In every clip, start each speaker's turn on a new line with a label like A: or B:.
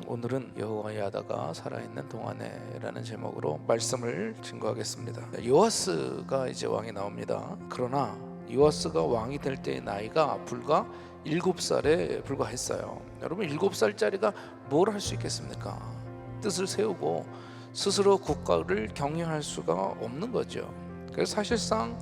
A: 오늘은 여호야다가 살아있는 동안에라는 제목으로 말씀을 증거하겠습니다. 요아스가 이제 왕이 나옵니다. 그러나 요아스가 왕이 될 때의 나이가 불과 7살에 불과했어요. 여러분, 7살짜리가 뭘 할 수 있겠습니까? 뜻을 세우고 스스로 국가를 경영할 수가 없는 거죠. 그래서 사실상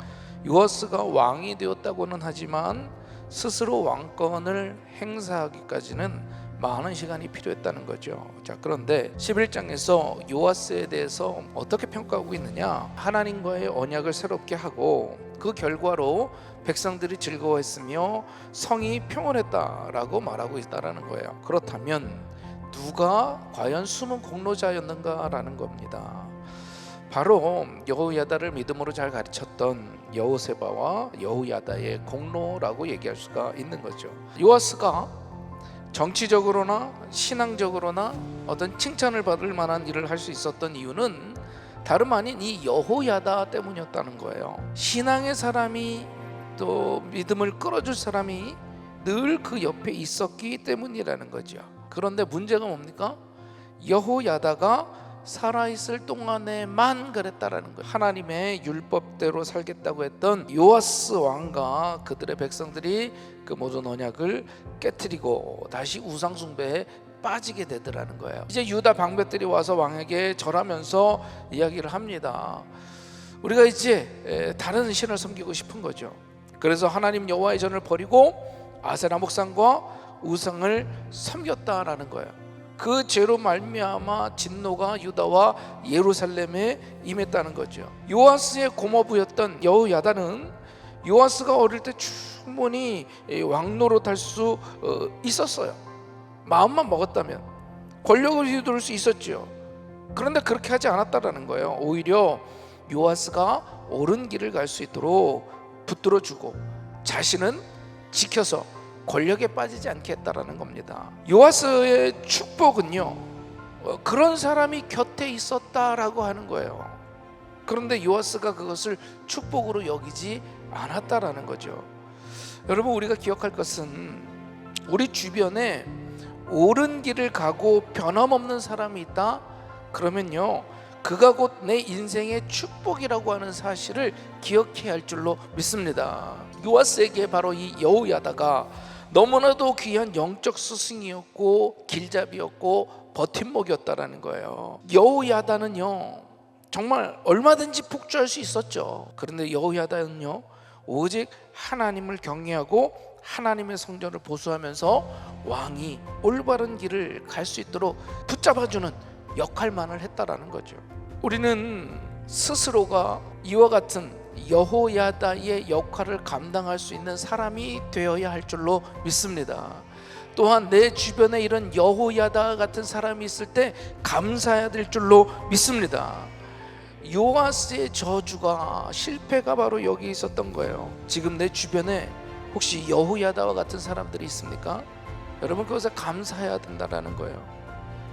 A: 요아스가 왕이 되었다고는 하지만 스스로 왕권을 행사하기까지는 많은 시간이 필요했다는 거죠. 자, 그런데 11장에서 요아스에 대해서 어떻게 평가하고 있느냐? 하나님과의 언약을 새롭게 하고 그 결과로 백성들이 즐거워했으며 성이 평온했다라고 말하고 있다라는 거예요. 그렇다면 누가 과연 숨은 공로자였는가라는 겁니다. 바로 여호야다를 믿음으로 잘 가르쳤던 여호세바와 여호야다의 공로라고 얘기할 수가 있는 거죠. 요아스가 정치적으로나 신앙적으로나 어떤 칭찬을 받을 만한 일을 할 수 있었던 이유는 다름 아닌 이 여호야다 때문이었다는 거예요. 신앙의 사람이 또 믿음을 끌어줄 사람이 늘 그 옆에 있었기 때문이라는 거죠. 그런데 문제가 뭡니까? 여호야다가 살아있을 동안에만 그랬다라는 거예요. 하나님의 율법대로 살겠다고 했던 요아스 왕과 그들의 백성들이 그 모든 언약을 깨트리고 다시 우상 숭배에 빠지게 되더라는 거예요. 이제 유다 방백들이 와서 왕에게 절하면서 이야기를 합니다. 우리가 이제 다른 신을 섬기고 싶은 거죠. 그래서 하나님 여호와의 전을 버리고 아세라 목상과 우상을 섬겼다라는 거예요. 그 죄로 말미암아 진노가 유다와 예루살렘에 임했다는 거죠. 요아스의 고모부였던 여호야다는 요아스가 어릴 때 충분히 왕노릇할 수 있었어요. 마음만 먹었다면 권력을 휘두를 수 있었죠. 그런데 그렇게 하지 않았다라는 거예요. 오히려 요아스가 옳은 길을 갈 수 있도록 붙들어주고 자신은 지켜서 권력에 빠지지 않게 했다라는 겁니다. 요아스의 축복은요, 그런 사람이 곁에 있었다라고 하는 거예요. 그런데 요아스가 그것을 축복으로 여기지 않았다라는 거죠. 여러분, 우리가 기억할 것은 우리 주변에 옳은 길을 가고 변함없는 사람이 있다? 그러면요, 그가 곧 내 인생의 축복이라고 하는 사실을 기억해야 할 줄로 믿습니다. 요아스에게 바로 이 여호야다가 너무나도 귀한 영적 스승이었고 길잡이였고 버팀목이었다라는 거예요. 여호야다는요, 정말 얼마든지 폭주할 수 있었죠. 그런데 여호야다는요, 오직 하나님을 경외하고 하나님의 성전을 보수하면서 왕이 올바른 길을 갈 수 있도록 붙잡아주는 역할만을 했다라는 거죠. 우리는 스스로가 이와 같은 여호야다의 역할을 감당할 수 있는 사람이 되어야 할 줄로 믿습니다. 또한 내 주변에 이런 여호야다 같은 사람이 있을 때 감사해야 될 줄로 믿습니다. 요아스의 저주가 실패가 바로 여기 있었던 거예요. 지금 내 주변에 혹시 여호야다와 같은 사람들이 있습니까? 여러분, 그것에 감사해야 된다는 거예요.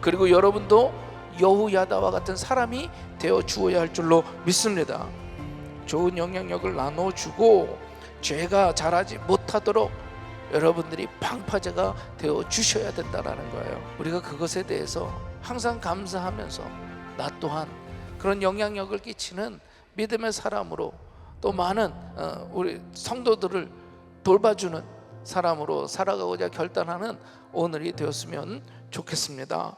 A: 그리고 여러분도 여호야다와 같은 사람이 되어 주어야 할 줄로 믿습니다. 좋은 영향력을 나눠주고 죄가 자라지 못하도록 여러분들이 방파제가 되어 주셔야 된다는 거예요. 우리가 그것에 대해서 항상 감사하면서 나 또한 그런 영향력을 끼치는 믿음의 사람으로 또 많은 우리 성도들을 돌봐주는 사람으로 살아가고자 결단하는 오늘이 되었으면 좋겠습니다.